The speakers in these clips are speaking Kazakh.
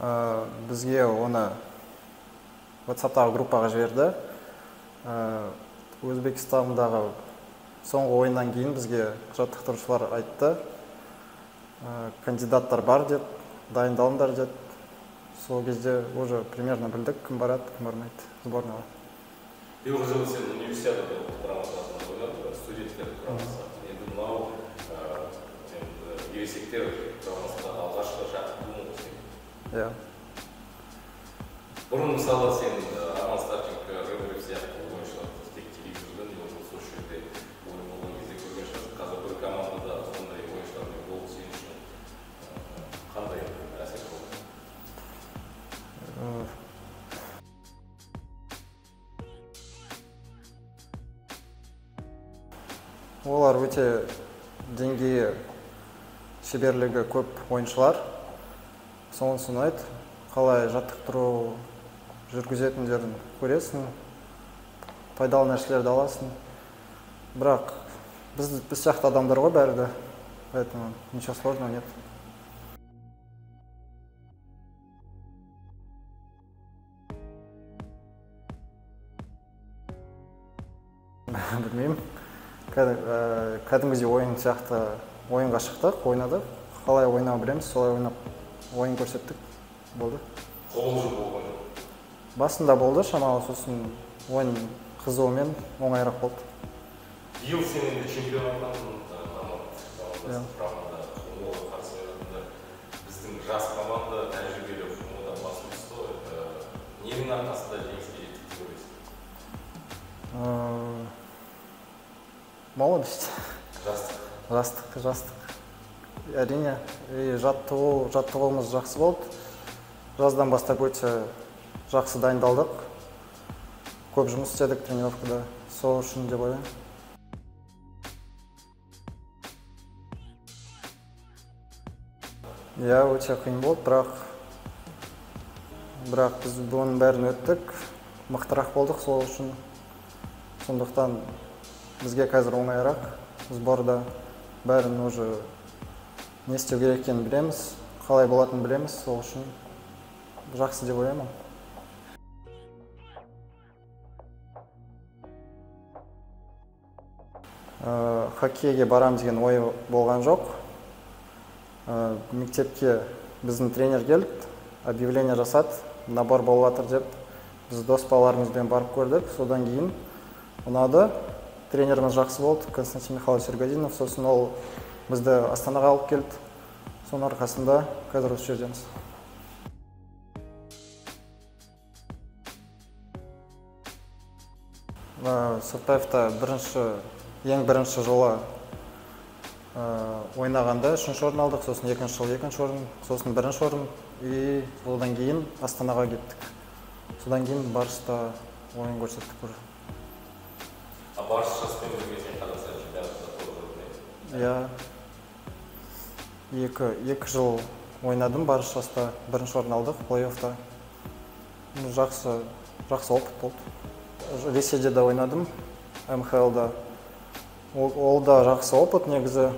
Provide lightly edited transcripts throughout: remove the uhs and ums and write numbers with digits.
Бізге оны WhatsApp-тағы группаға жіберді. Өзбекстандағы соңғы ойыннан кейін бізге жаттықтырушылар айтты. Кандидаттар бар деп, дайындалыңдар деп. Сол кезде уже примерно білдік, кім барады, кім бармайды сборныйға. Биылғы жылы сен универсиадада құрамасында ойнадың, студенттер құрамасы. Енді мынау ересектер құрамасындағы алғашқы жаттығуың осы. Иә. Бұрын мысалы сен Арман Старченко, Рыбарев сияқты ойыншыларды тек телевизордан немесе сол жерде ойын болған кезде көрген шығарсың. Қазір бір командада сондай ойыншылармен болу сен үшін қандай әсер болды? Олар өте деңгейі, шеберлігі көп ойыншылар. Сонысын айт, қалай жаттықтыру жүргізетіндерін көресің, пайдалы нәрселерді аласың. Бірақ біз сияқты адамдар ғой бәрі де, поэтому ничего сложного нет. Білмеймін. Кәдімгідей ойын сияқты ойынға шықтық, ойнадық. Қалай ойнау білеміз, солай ойнап ойын көрсеттік. Болды. Қобалжу болған жоқ? Басында болды, шамалы, сосын ойын қызуымен оңайырақ болды. Биыл сен енді чемпион атандың, құрамада Құмылға қарсы ойнадыңдар. Біздің жас команда тәжірибелі Құмылдан басым түсті ғой. Ненің арқасында жеңіске жеттік деп ойлайсың? Молодость. Жастық. Әрине, жаттығуымыз жақсы болды. Жаздан бастап өте жақсы дайындалдық. Көп жұмыс істедік тренировкада. Сол үшін деп ойлаймын. Иә, өте қиын болды, бірақ біз бұның бәрін өттік. Мықтырақ болдық сол үшін. Сондықтан бізге қазір оңайырақ. Сборда бәрін уже не істеу керек екенін білеміз, қалай болатынын білеміз, сол үшін жақсы деп ойлаймын. Хоккейге барам деген ой болған жоқ. Мектепке біздің тренер келді, объявление жасады, набор болып жатыр деп. Біз дос балаларымызбен барып көрдік, содан кейін ұнады. Тренеріміз жақсы болды, Константин Михайлович Сергодинов, сосын ол бізді Астанаға алып келді. Соның арқасында қазір осы жердеміз. Сыртаевта ең бірінші жылы ойнағанда 3-ші орын алдық, сосын 2-ші жыл 2-ші орын, сосын 1-ші орын, и одан кейін Астанаға кеттік. Содан кейін Барыста ойын көрсеттік уже. Барыс жаспен бірге сен Қазақстан чемпионатында топ жарып? Иә. 2 жыл ойнадым Барыс жаста, 1-ші орын алдық плей-оффта. Жақсы опыт болды. Ресейде де ойнадым, МХЛ-да. Ол да жақсы опыт негізі.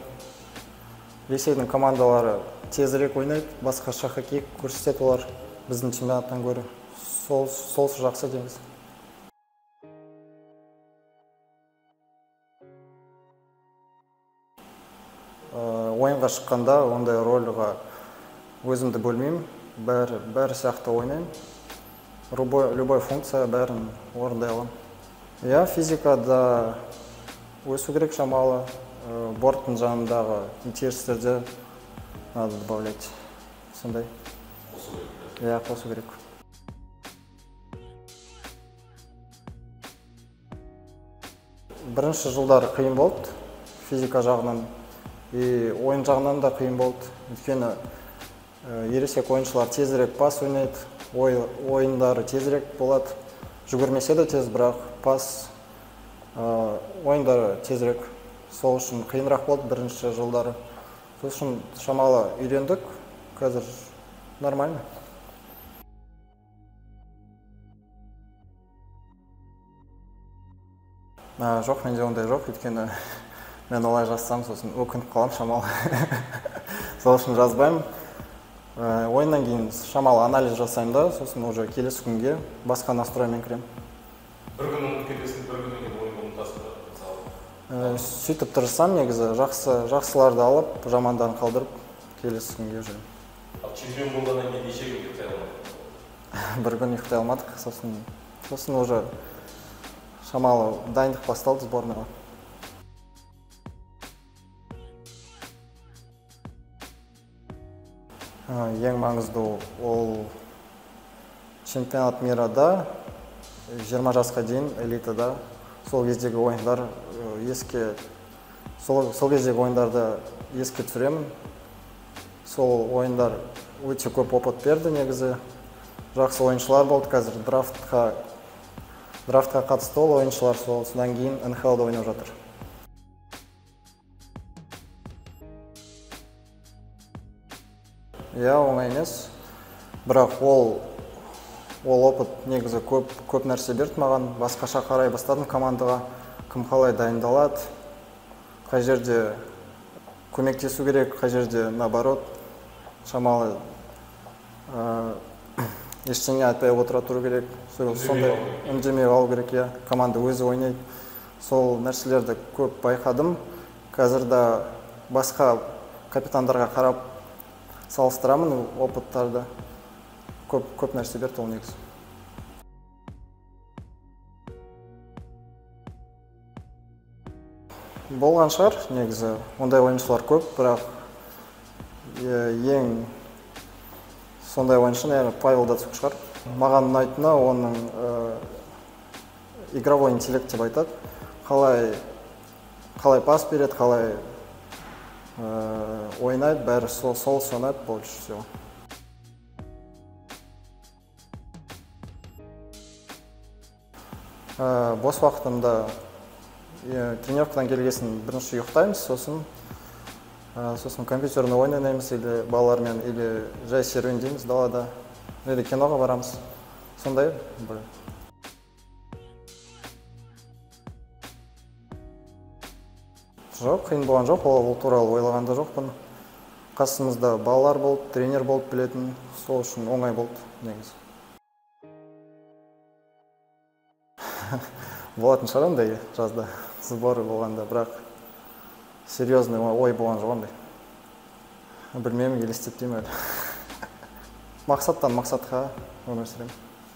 Ресейдің командалары тезірек ойнайды, басқаша хоккей көрсетеді олар біздің чемпионаттан гөрі. Сол жақсы дейміз. Ойынға шыққанда ондай рөлға өзімді бөлмеймін, бәрі сияқты ойнаймын. Любой функция бәрін орындай аламын. Иә, физикада өсу керек шамалы, борттың жанындағы интерстерде надо добавлять. Сондай. қосу керек? Иә, қосу керек. Бірінші жылдар қиын болды, физика жағынан. И ойын жағынан да қиын болды. Өйткені ересек ойыншылар тезірек пас ойнайды, ойындары тезірек болады. Жүгірмесе де тез, бірақ пас ойындары тезірек. Сол үшін қиынырақ болды бірінші жылдары. Сол үшін шамалы үйрендік, қазір нормально. Жоқ, менде ондай жоқ, өйткені мен олай жазсам, сосын өкініп қалам шамалы. Сол үшін жазбаймын. Ойыннан кейін шамалы анализ жасаймын да, сосын уже келесі күнге басқа настроймен кіремін. Бір күн ұмытып кетесің, бір күннен кейін ойынға ұмытасың ба, мысалы? Сөйтіп тырысамын негізі, жақсыларды алып, жамандарын қалдырып, келесі күнге уже. Ал чемпион болғаннан кейін неше күн ұйықтай алмадың? Бір күн ұйықтай алмадық, сосын уже шамалы дайындық басталды сборныйға. Ең маңызды ол чемпионат мирада 20 жасқа дейін элитада сол кездегі ойындар сол кездегі ойындарды еске түсіремін. Сол ойындар өте көп опыт берді негізі. Жақсы ойыншылар болды, қазір драфтқа қатысты ол ойыншылар содан кейін НХЛ-да ойнап жатыр. Оңай емес, бірақ ол опыт негізі көп нәрсе берді маған. Басқаша қарай бастадым командаға, кім қалай дайындалады, қай жерде көмектесу керек, қай жерде наоборот, шамалы ештеңе айтпай отыра тұру керек, сондай үндемей қалу керек, команда өзі ойнайды. Сол нәрселерді көп байқадым. Қазір да басқа капитандарға қарап салыстырамын опыттарды. Көп нәрсе берді ол негізі. Болған шығар негізі, ондай ойыншылар көп, бірақ ең сондай ойыншы Павел Дацук шығар. Маған ұнайтыны оның игровой интеллект деп айтады. Қалай пас береді, қалай ойнайды, бәрі сол сонайды больше всего. Бос уақытымда тренировкадан келгесін бірінші ұйықтаймыз, сосын компьютерный ойын ойнаймыз, или балалармен, или жай серуендейміз далада, или киноға барамыз. Сондай. Жоқ, қиын болған жоқ, ол туралы ойлағанда жоқпын. Қасымызда балалар болды, тренер болып білетін, сол үшін оңай болды негізі. Болатын шығар ондай жазда сборы болғанда, бірақ серьезный ой болған жоқ ондай. Білмеймін, елестетпеймін әлі. Мақсаттан мақсатқа өмір сүремін.